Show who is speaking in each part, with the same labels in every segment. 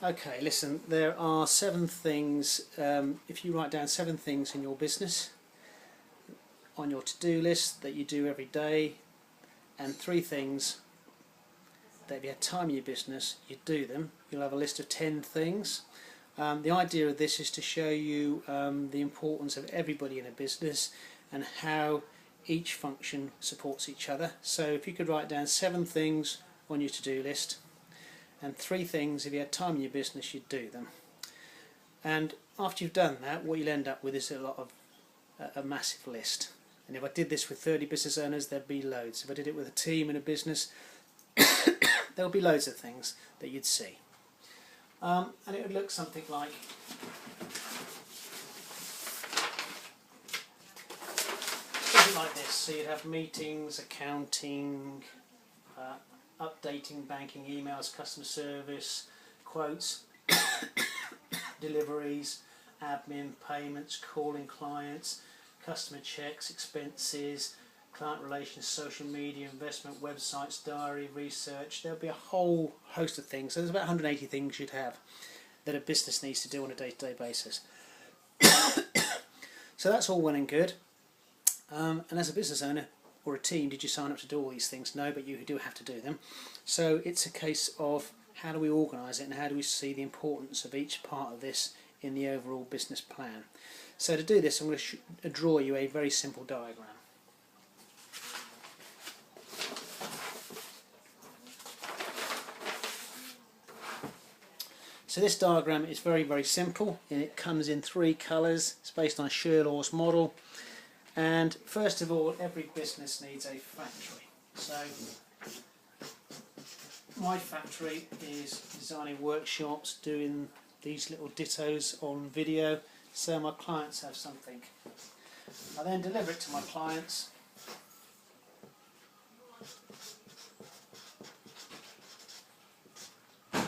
Speaker 1: Okay, listen, there are 7 things, if you write down 7 things in your business on your to-do list that you do every day, and 3 things that if you had time in your business, you do them, you'll have a list of 10 things. The idea of this is to show you the importance of everybody in a business and how each function supports each other. So if you could write down 7 things on your to-do list, and 3 things if you had time in your business you'd do them. And after you've done that, what you'll end up with is a massive list. And if I did this with 30 business owners, there'd be loads. If I did it with a team in a business, there'll be loads of things that you'd see. And it would look something like this. So you'd have meetings, accounting, updating banking, emails, customer service, quotes, deliveries, admin, payments, calling clients, customer checks, expenses, client relations, social media, investment, websites, diary, research. There'll be a whole host of things. So there's about 180 things you'd have that a business needs to do on a day-to-day basis. So that's all well and good. And as a business owner or a team, did you sign up to do all these things? No, but you do have to do them. So it's a case of how do we organise it and how do we see the importance of each part of this in the overall business plan. So to do this, I'm going to draw you a very simple diagram. So this diagram is very, very simple, and it comes in 3 colours. It's based on SOS Model. And first of all, every business needs a factory. So my factory is designing workshops, doing these little dittos on video, so my clients have something. I then deliver it to my clients. And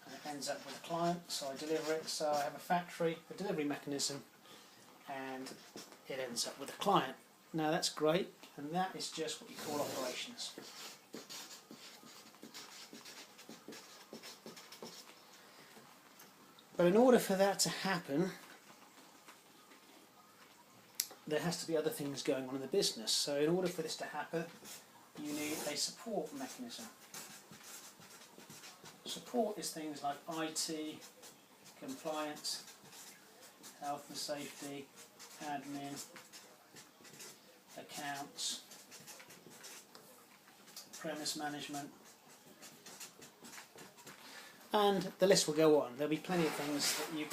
Speaker 1: it ends up with a client, so I deliver it. So I have a factory, a delivery mechanism, and it ends up with a client. Now that's great, and that is just what you call operations. But in order for that to happen, there has to be other things going on in the business. So in order for this to happen, you need a support mechanism. Support is things like IT, compliance, health and safety, admin, accounts, premise management, and the list will go on. There'll be plenty of things that you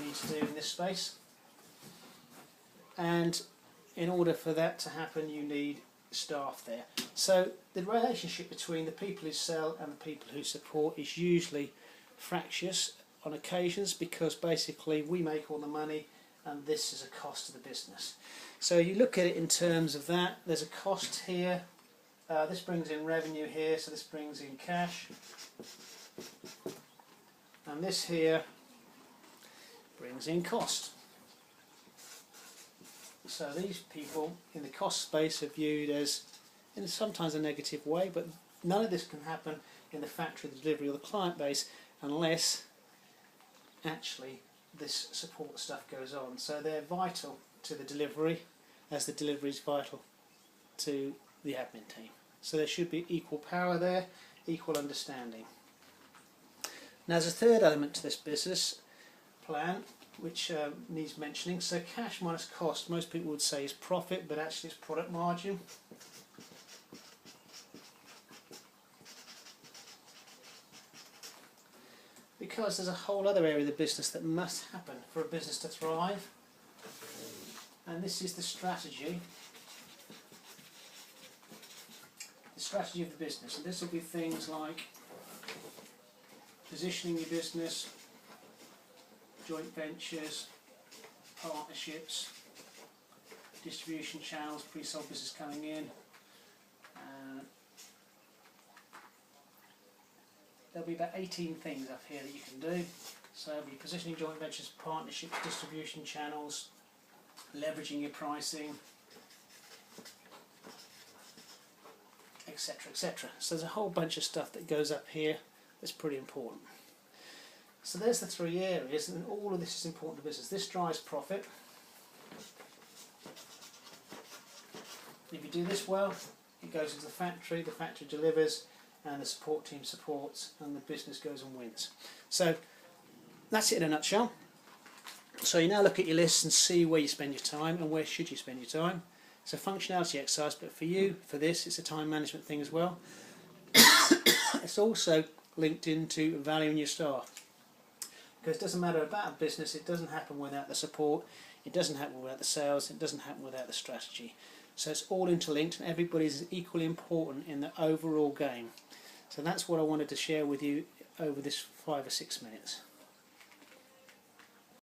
Speaker 1: need to do in this space, and in order for that to happen you need staff there. So the relationship between the people who sell and the people who support is usually fractious on occasions, because basically we make all the money and this is a cost to the business. So you look at it in terms of that. There's a cost here, this brings in revenue here, so this brings in cash, and this here brings in cost. So these people in the cost space are viewed as in sometimes a negative way, but none of this can happen in the factory, the delivery or the client base unless actually this support stuff goes on. So they're vital to the delivery, as the delivery is vital to the admin team. So there should be equal power there, equal understanding. Now there's a third element to this business plan which needs mentioning. So cash minus cost, most people would say is profit, but actually it's product margin. Because there's a whole other area of the business that must happen for a business to thrive, and this is the strategy of the business. And this will be things like positioning your business, joint ventures, partnerships, distribution channels, pre-sold business coming in. There'll be about 18 things up here that you can do. So it'll be positioning, joint ventures, partnerships, distribution channels, leveraging your pricing, etc., etc. So there's a whole bunch of stuff that goes up here that's pretty important. So there's the three areas, and all of this is important to business. This drives profit. If you do this well, it goes into the factory delivers, and the support team supports, and the business goes and wins. So that's it in a nutshell. So you now look at your list and see where you spend your time and where should you spend your time. It's a functionality exercise, but for you, for this, it's a time management thing as well. It's also linked into valuing your staff. Because it doesn't matter about a business, it doesn't happen without the support, it doesn't happen without the sales, it doesn't happen without the strategy. So it's all interlinked, and everybody's equally important in the overall game. So that's what I wanted to share with you over this 5 or 6 minutes.